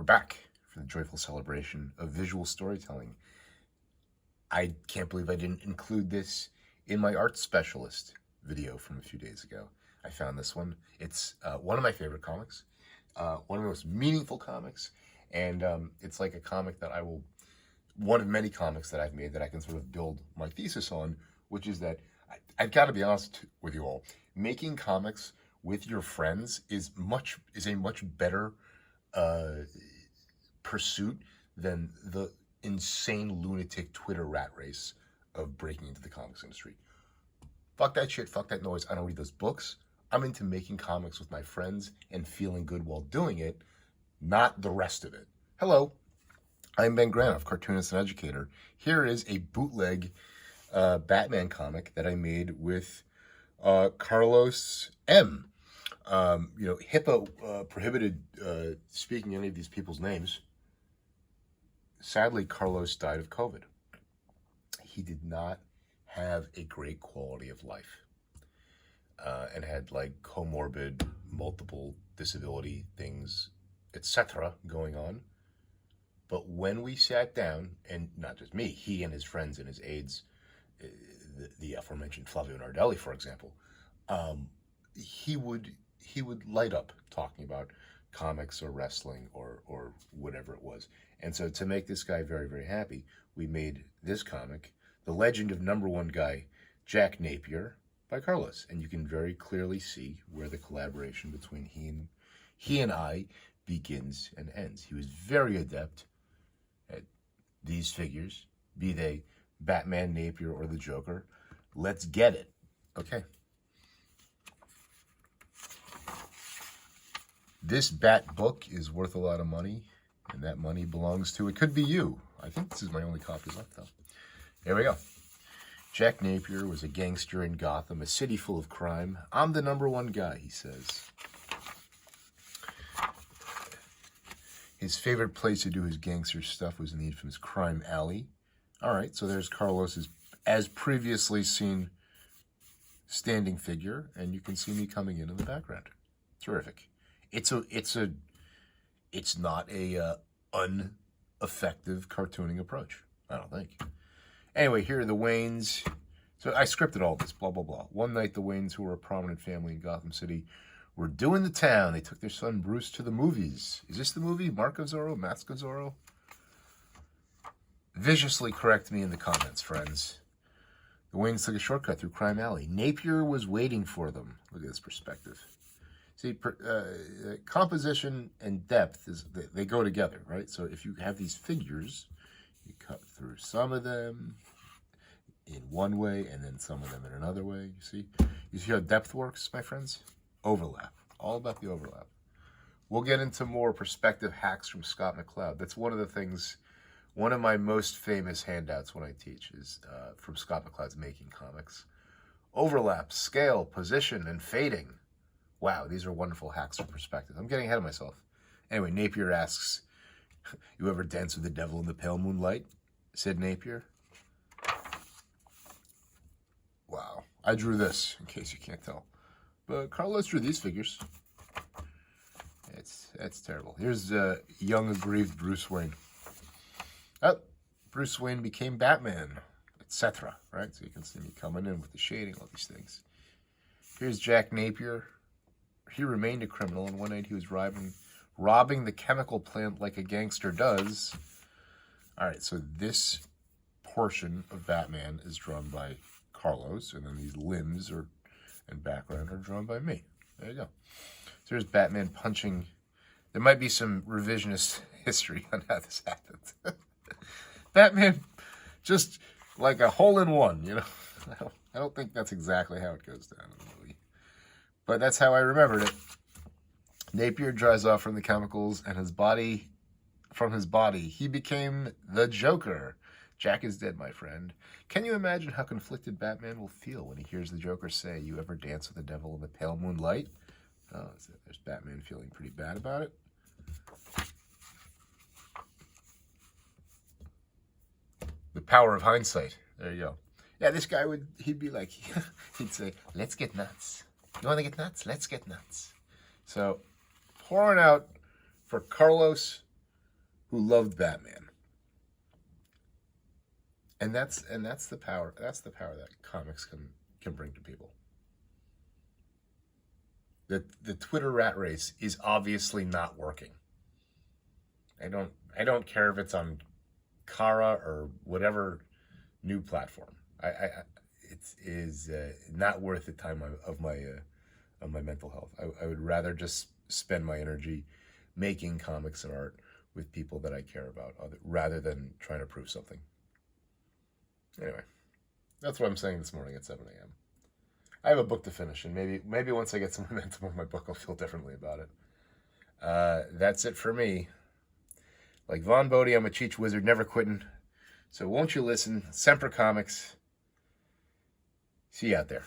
We're back for the joyful celebration of visual storytelling. I can't believe I didn't include this in my art specialist video from a few days ago. I found this one. It's one of my favorite comics, one of the most meaningful comics, and it's like a comic that one of many comics that I've made that I can sort of build my thesis on, which is that I've got to be honest with you all, making comics with your friends is a much better pursuit than the insane lunatic Twitter rat race of breaking into the comics industry. Fuck that shit, fuck that noise. I don't read those books. I'm into making comics with my friends and feeling good while doing it, not the rest of it. Hello, I'm Ben Granoff, cartoonist and educator. Here is a bootleg Batman comic that I made with Carlos M. HIPAA prohibited speaking any of these people's names. Sadly, Carlos died of COVID. He did not have a great quality of life and had like comorbid, multiple disability things, etc. going on. But when we sat down, and not just me, he and his friends and his aides, the aforementioned Flavio Nardelli, for example, he would light up talking about comics or wrestling or whatever it was. And so to make this guy very, very happy, we made this comic, The Legend of Number One Guy, Jack Napier, by Carlos. And you can very clearly see where the collaboration between he and I begins and ends. He was very adept at these figures, be they Batman, Napier, or the Joker. Let's get it. Okay. This Bat book is worth a lot of money, and that money belongs to, it could be you. I think this is my only copy left, though. Here we go. Jack Napier was a gangster in Gotham, a city full of crime. I'm the number one guy, he says. His favorite place to do his gangster stuff was in the infamous crime alley. All right, so there's Carlos's, as previously seen, standing figure, and you can see me coming in the background. Terrific. It's not a ineffective cartooning approach, I don't think. Anyway, here are the Waynes. So I scripted all this, blah, blah, blah. One night, the Waynes, who were a prominent family in Gotham City, were doing the town. They took their son Bruce to the movies. Is this the movie? Marco Zorro? Matt Zorro? Viciously correct me in the comments, friends. The Waynes took a shortcut through Crime Alley. Napier was waiting for them. Look at this perspective. See, composition and depth, they go together, right? So if you have these figures, you cut through some of them in one way and then some of them in another way. You see how depth works, my friends? Overlap. All about the overlap. We'll get into more perspective hacks from Scott McCloud. That's one of the things, one of my most famous handouts when I teach is from Scott McCloud's Making Comics. Overlap, scale, position, and fading. Wow, these are wonderful hacks from perspective. I'm getting ahead of myself. Anyway, Napier asks, you ever dance with the devil in the pale moonlight? Said Napier. Wow, I drew this, in case you can't tell. But Carlos drew these figures. That's terrible. Here's young, aggrieved Bruce Wayne. Oh, Bruce Wayne became Batman, etc. Right? So you can see me coming in with the shading, all these things. Here's Jack Napier. He remained a criminal, and one night he was robbing the chemical plant like a gangster does. All right, so this portion of Batman is drawn by Carlos, and then these limbs and background are drawn by me. There you go. So there's Batman punching. There might be some revisionist history on how this happened. Batman, just like a hole-in-one, you know. I don't think that's exactly how it goes down in the movie. But that's how I remembered it. Napier dries off from the chemicals and from his body, he became the Joker. Jack is dead, my friend. Can you imagine how conflicted Batman will feel when he hears the Joker say, you ever dance with the devil in the pale moonlight? Oh, there's Batman feeling pretty bad about it. The power of hindsight. There you go. Yeah, this guy he'd be like, he'd say, let's get nuts. You want to get nuts? Let's get nuts. So, pouring out for Carlos who loved Batman. And that's the power. That's the power that comics can bring to people. The Twitter rat race is obviously not working. I don't care if it's on Kara or whatever new platform. It is not worth the time of my mental health. I would rather just spend my energy making comics and art with people that I care about, rather than trying to prove something. Anyway, that's what I'm saying this morning at 7 a.m. I have a book to finish, and maybe once I get some momentum on my book, I'll feel differently about it. That's it for me. Like Von Bodie, I'm a Cheech wizard, never quitting. So won't you listen? Semper Comics. See you out there.